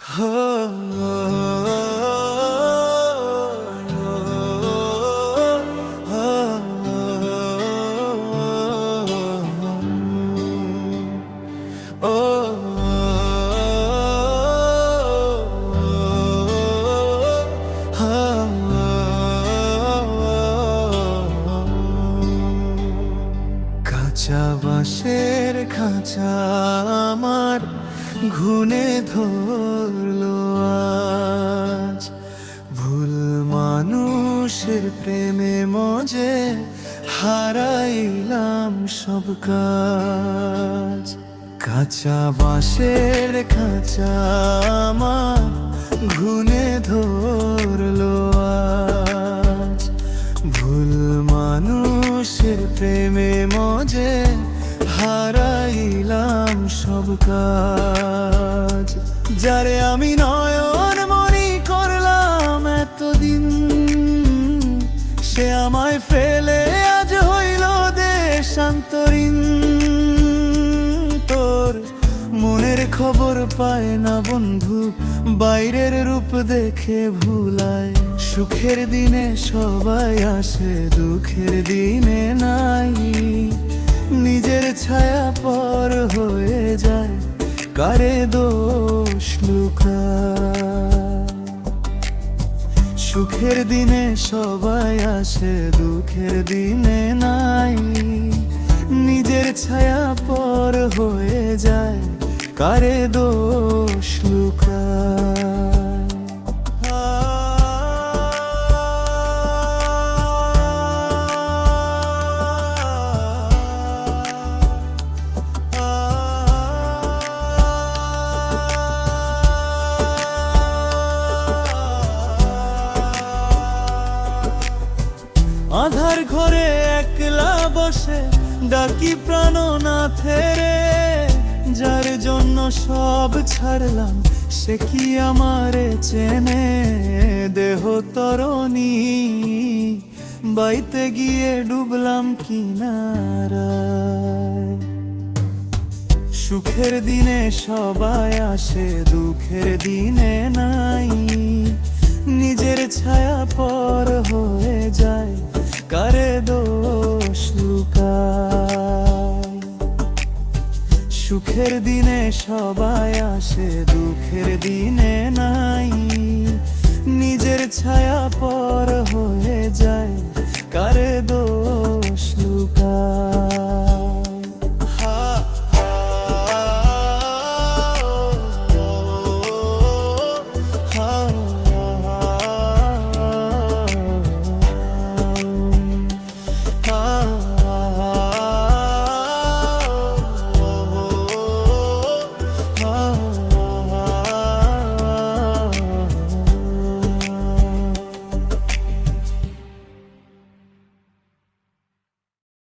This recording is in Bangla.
কাঁচা বাঁশের খাঁচা আমার ঘুনে ধরলো আজ, ভুল মানুষের প্রেমে মজে হারাইলাম সব কাজ। কাঁচা বাঁশের খাঁচা আমার ঘুনে ধরলো আজ, ভুল মানুষের প্রেমে মজে হারাইলাম সব কাজ। যারে আমি নয়ন মনি করলাম এতদিন, সে আমায় ফেলে আজ হইল দেশান্তরীণ। তোর মনের খবর পায় না বন্ধু, বাইরের রূপ দেখে ভুলায়। সুখের দিনে সবাই আসে, দুঃখের দিনে নাই। নিজের ছায়া পর হয়ে যায়, কারে দোষ লুকায়। সুখের দিনে সবাই আসে, দুঃখের দিনে নাই। নিজের ছায়া পর হয়ে যায়, কারে দোষ লুকায়। আধার ঘরে একলা বসে ডাকি প্রাণনাথে রে, যার জন্য সব ছাড়লাম সে কি আমারে চেনে। দেহ তরণী বাইতে গিয়ে ডুবলাম কিনারায়। সুখের দিনে সবাই আসে, দুঃখের দিনে নাই। নিজের ছায়া পর হয়ে যায়, কারে দোষ লুকায়। সুখের দিনে সবাই আসে,